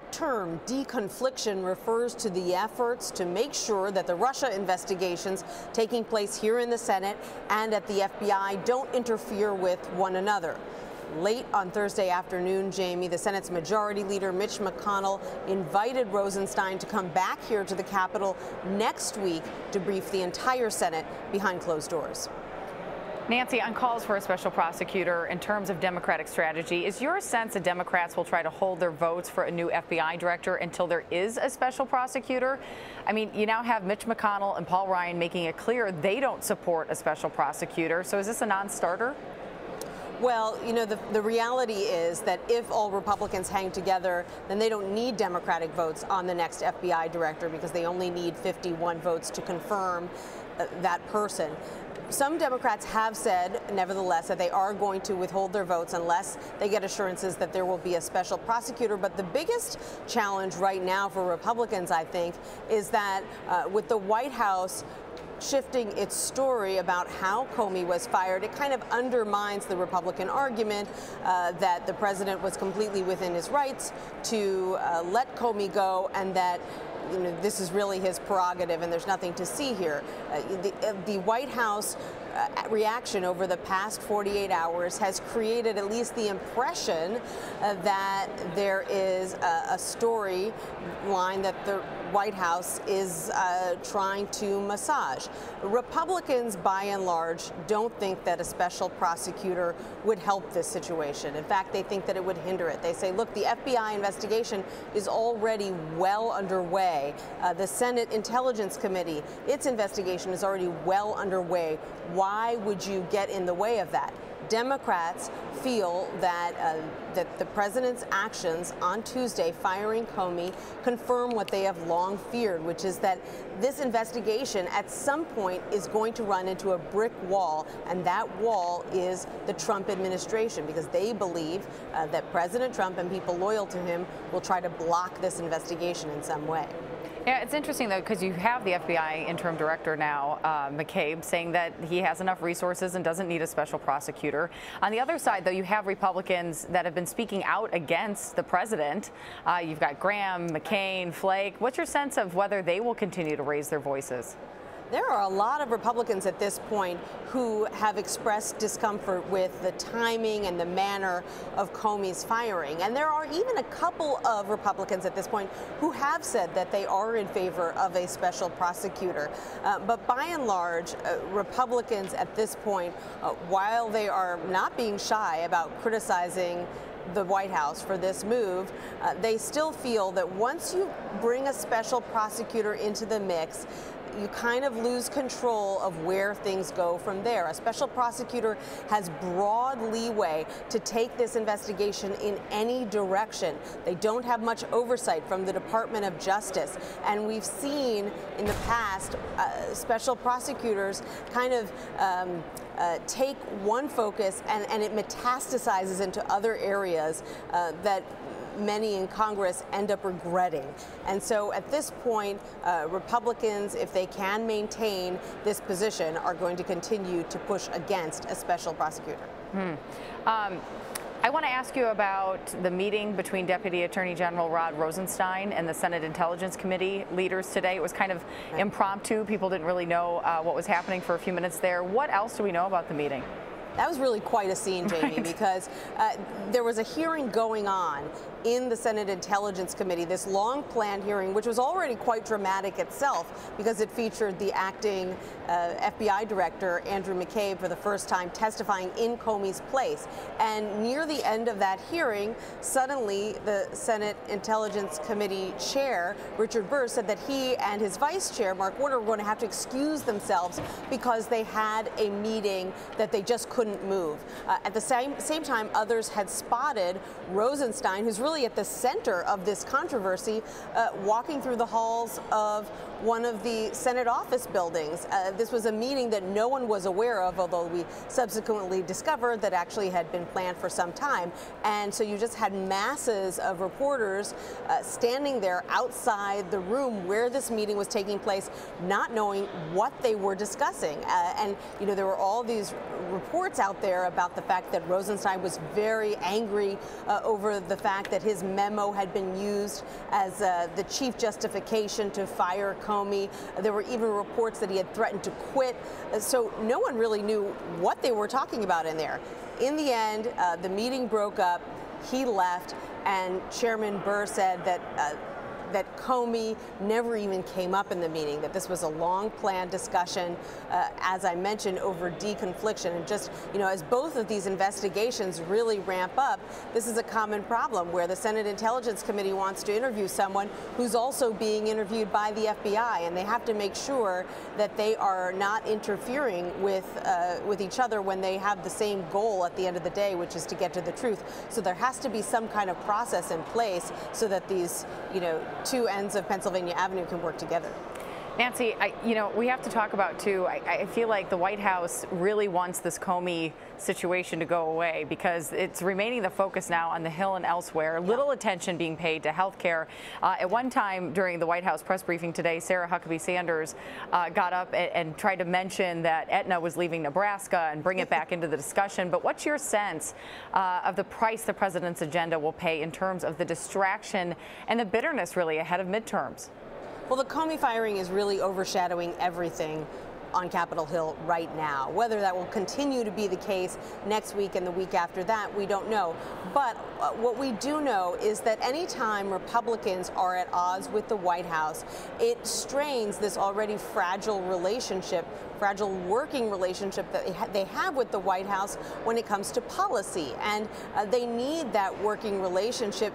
That term, deconfliction, refers to the efforts to make sure that the Russia investigations taking place here in the Senate and at the FBI don't interfere with one another. Late on Thursday afternoon, Jamie, the Senate's Majority Leader Mitch McConnell invited Rosenstein to come back here to the Capitol next week to brief the entire Senate behind closed doors. Nancy, on calls for a special prosecutor in terms of Democratic strategy, is your sense that Democrats will try to hold their votes for a new FBI director until there is a special prosecutor? I mean, you now have Mitch McConnell and Paul Ryan making it clear they don't support a special prosecutor. So is this a non-starter? Well, you know, the reality is that if all Republicans hang together, then they don't need Democratic votes on the next FBI director because they only need 51 votes to confirm that person. Some Democrats have said, nevertheless, that they are going to withhold their votes unless they get assurances that there will be a special prosecutor. But the biggest challenge right now for Republicans, I think, is that with the White House shifting its story about how Comey was fired, it kind of undermines the Republican argument that the president was completely within his rights to let Comey go, and that this is really his prerogative and there's nothing to see here. The White House reaction over the past 48 hours has created at least the impression that there is a storyline that the White House is trying to massage. Republicans, by and large, don't think that a special prosecutor would help this situation. In fact, they think that it would hinder it. They say, look, the FBI investigation is already well underway. The Senate Intelligence Committee, its investigation is already well underway. Why would you get in the way of that? Democrats feel that that the president's actions on Tuesday firing Comey confirm what they have long feared, which is that this investigation at some point is going to run into a brick wall, and that wall is the Trump administration, because they believe that President Trump and people loyal to him will try to block this investigation in some way. Yeah, it's interesting, though, because you have the FBI interim director now, McCabe, saying that he has enough resources and doesn't need a special prosecutor. On the other side, though, you have Republicans that have been speaking out against the president. You've got Graham, McCain, Flake. What's your sense of whether they will continue to raise their voices? There are a lot of Republicans at this point who have expressed discomfort with the timing and the manner of Comey's firing. And there are even a couple of Republicans at this point who have said that they are in favor of a special prosecutor. But by and large, Republicans at this point, while they are not being shy about criticizing the White House for this move, they still feel that once you bring a special prosecutor into the mix, you kind of lose control of where things go from there. A special prosecutor has broad leeway to take this investigation in any direction. They don't have much oversight from the Department of Justice. And we've seen in the past special prosecutors kind of take one focus and it metastasizes into other areas that many in Congress end up regretting. And so at this point, Republicans, if they can maintain this position, are going to continue to push against a special prosecutor. I want to ask you about the meeting between Deputy Attorney General Rod Rosenstein and the Senate Intelligence Committee leaders today. It was kind of impromptu. People didn't really know what was happening for a few minutes there. What else do we know about the meeting? That was really quite a scene, Jamie, because there was a hearing going on in the Senate Intelligence Committee, this long-planned hearing, which was already quite dramatic itself because it featured the acting FBI Director, Andrew McCabe, for the first time testifying in Comey's place. And near the end of that hearing, suddenly the Senate Intelligence Committee Chair, Richard Burr, said that he and his Vice Chair, Mark Warner, were going to have to excuse themselves because they had a meeting that they just couldn't move. At the same time, others had spotted Rosenstein, who's really at the center of this controversy, walking through the halls of one of the Senate office buildings. This was a meeting that no one was aware of, although we subsequently discovered that actually had been planned for some time. And so you just had masses of reporters standing there outside the room where this meeting was taking place, not knowing what they were discussing. And, you know, there were all these reports reports out there about the fact that Rosenstein was very angry over the fact that his memo had been used as the chief justification to fire Comey. There were even reports that he had threatened to quit. So no one really knew what they were talking about in there. In the end, the meeting broke up. He left, and Chairman Burr said that that Comey never even came up in the meeting, that this was a long-planned discussion, as I mentioned, over deconfliction. And just, as both of these investigations really ramp up, this is a common problem where the Senate Intelligence Committee wants to interview someone who's also being interviewed by the FBI, and they have to make sure that they are not interfering with each other when they have the same goal at the end of the day, which is to get to the truth. So there has to be some kind of process in place so that these, two ends of Pennsylvania Avenue can work together. Nancy, we have to talk about, too, I feel like the White House really wants this Comey situation to go away because it's remaining the focus now on the Hill and elsewhere. Little attention being paid to health care. At one time during the White House press briefing today, Sarah Huckabee Sanders got up and tried to mention that Aetna was leaving Nebraska and bring it back into the discussion. But what's your sense of the price the president's agenda will pay in terms of the distraction and the bitterness, really, ahead of midterms? Well, the Comey firing is really overshadowing everything on Capitol Hill right now. Whether that will continue to be the case next week and the week after that, we don't know. But what we do know is that anytime Republicans are at odds with the White House, it strains this already fragile relationship, fragile working relationship that they have with the White House when it comes to policy. And they need that working relationship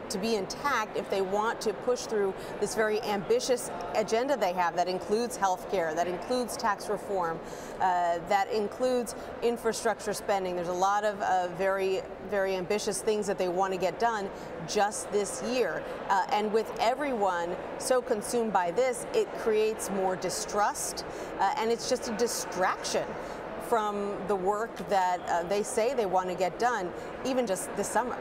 to be intact if they want to push through this very ambitious agenda they have that includes health care, that includes tax reform, that includes infrastructure spending. There's a lot of very, very ambitious things that they want to get done just this year. And with everyone so consumed by this, it creates more distrust, and it's just a distraction from the work that they say they want to get done, even just this summer.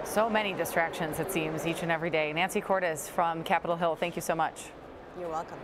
So many distractions, it seems, each and every day. Nancy Cordes from Capitol Hill, thank you so much. You're welcome.